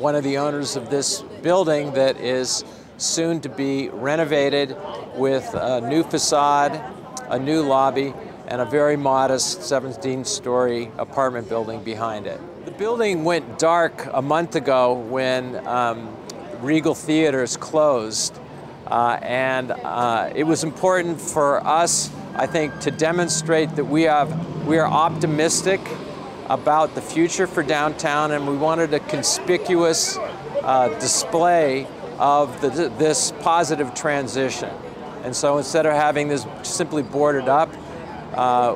one of the owners of this building that is soon to be renovated with a new facade, a new lobby, and a very modest 17-story apartment building behind it. The building went dark a month ago when Regal Theater closed, and it was important for us, I think, to demonstrate that we are optimistic about the future for downtown, and we wanted a conspicuous display of this positive transition. And so instead of having this simply boarded up,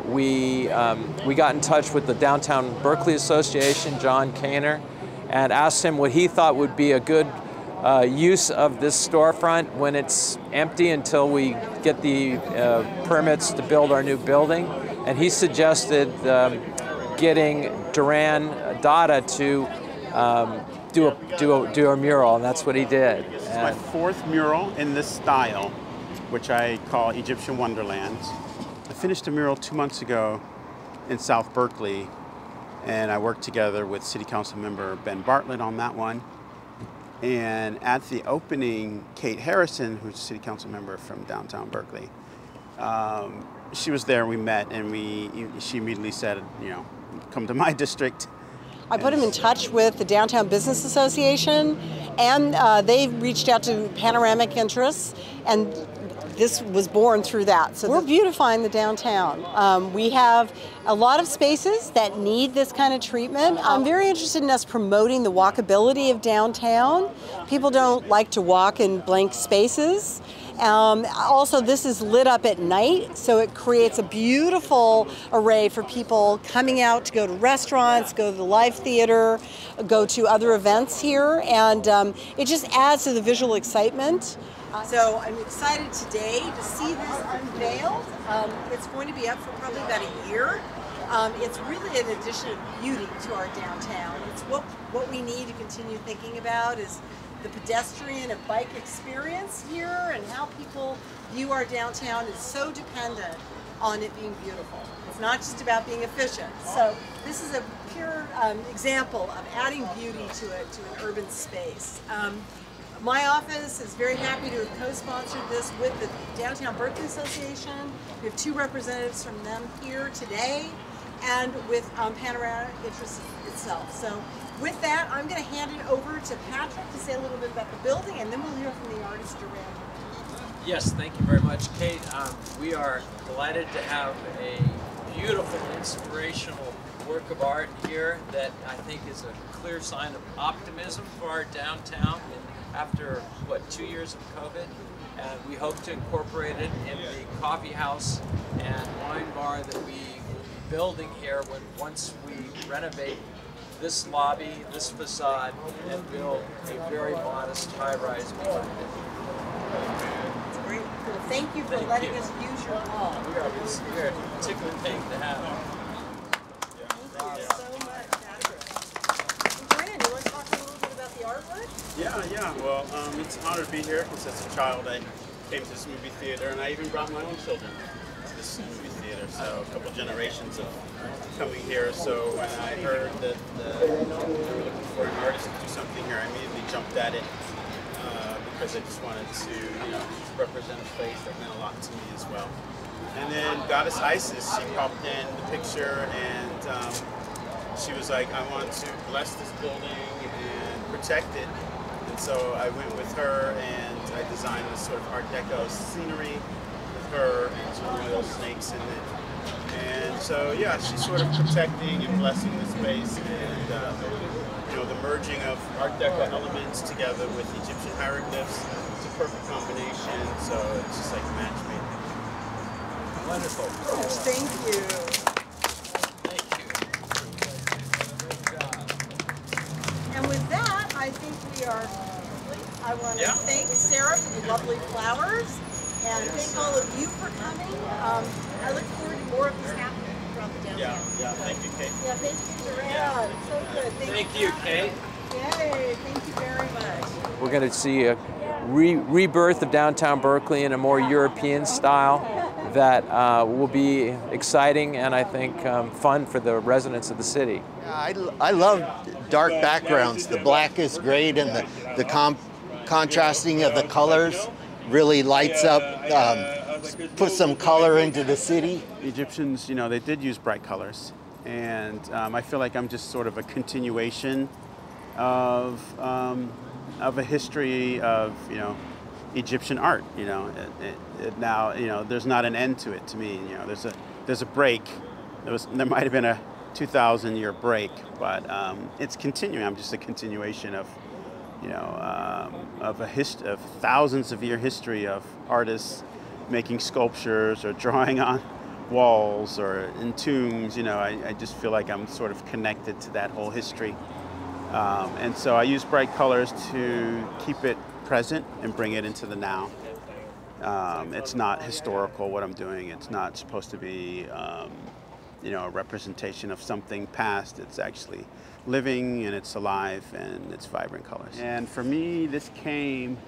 we got in touch with the Downtown Berkeley Association, John Kaner, and asked him what he thought would be a good use of this storefront when it's empty until we get the permits to build our new building. And he suggested getting Doran Dada to do a mural, and that's what he did. This is my fourth mural in this style, which I call Egyptian Wonderland. I finished a mural 2 months ago in South Berkeley, and I worked together with City Council member Ben Bartlett on that one. And at the opening, Kate Harrison, who's a City Council member from Downtown Berkeley, she was there, we met, and she immediately said, you know, come to my district. I put him in touch with the Downtown Business Association, and they reached out to Panoramic Interests, and this was born through that. So we're beautifying the downtown. We have a lot of spaces that need this kind of treatment. I'm very interested in us promoting the walkability of downtown. People don't like to walk in blank spaces. Also, this is lit up at night, so it creates a beautiful array for people coming out to go to restaurants, go to the live theater, go to other events here, and it just adds to the visual excitement. So I'm excited today to see this unveiled. It's going to be up for probably about a year. It's really an addition of beauty to our downtown. It's what we need to continue thinking about is the pedestrian and bike experience here, and how people view our downtown is so dependent on it being beautiful. It's not just about being efficient. So this is a pure example of adding beauty to an urban space. My office is very happy to have co-sponsored this with the Downtown Berkeley Association. We have 2 representatives from them here today, and with Panoramic Interests itself. So with that, I'm going to hand it over to Patrick to say a little bit about the building, and then we'll hear from the artist Doran. Yes, thank you very much, Kate. We are delighted to have a beautiful, inspirational work of art here that I think is a clear sign of optimism for our downtown after, what, 2 years of COVID. And we hope to incorporate it in the coffee house and wine bar that we will be building here once we renovate this lobby, this facade, and build a very modest high-rise behind it. That's great. Well, thank you for letting us use your hall. We are particularly paying to have it. Thank you so much, Patrick. Doran, do you want to talk a little bit about the artwork? Yeah. Well, it's an honor to be here because as a child I came to this movie theater, and I even brought my own children to this movie theater. So a couple generations of coming here. So when I heard that they were looking for an artist to do something here, I immediately jumped at it because I just wanted to, represent a place that meant a lot to me as well. And then Goddess Isis, she popped in the picture, and she was like, I want to bless this building and protect it. And so I went with her, and I designed this sort of Art Deco scenery with her and some royal snakes in it. And so, yeah, she's sort of protecting and blessing the space, and the merging of Art Deco elements together with Egyptian hieroglyphs. It's a perfect combination, so it's just like a match made. Wonderful. Thank you. Thank you. Good job. And with that, I think we are complete. I want to thank Sarah for the lovely flowers, and thank all of you for coming. I look forward to more of this happening throughout the downtown. Yeah, thank you, Kate. Yeah, thank you, Doran. So good. Thank you, Kate. Yay, thank you very much. We're going to see a rebirth of Downtown Berkeley in a more European style. that will be exciting and I think fun for the residents of the city. I love dark backgrounds. The black is great, and the contrasting of the colors really lights up, puts some color into the city. The Egyptians, you know, they did use bright colors, and I feel like I'm just sort of a continuation of a history of, you know, Egyptian art. You know, now, you know, there's not an end to it to me. You know, there's a break. There might have been a 2,000-year break, but it's continuing. I'm just a continuation of, you know, of thousands of year history of artists making sculptures or drawing on walls or in tombs. You know, I just feel like I'm sort of connected to that whole history. And so I use bright colors to keep it present and bring it into the now. It's not historical what I'm doing. It's not supposed to be, you know, a representation of something past. It's actually living, and it's alive, and it's vibrant colors. And for me, this came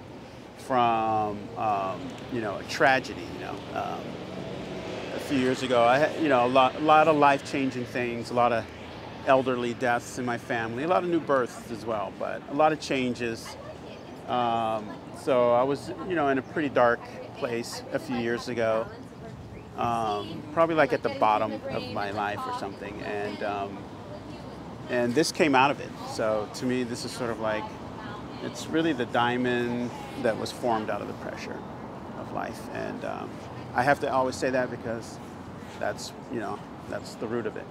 from, you know, a tragedy. You know, a few years ago, I had, you know, a lot of life-changing things, a lot of elderly deaths in my family, a lot of new births as well, but a lot of changes. So I was, you know, in a pretty dark place a few years ago, probably like at the bottom of my life or something, and this came out of it. So to me, this is sort of like, it's really the diamond that was formed out of the pressure of life, and I have to always say that because that's, you know, that's the root of it.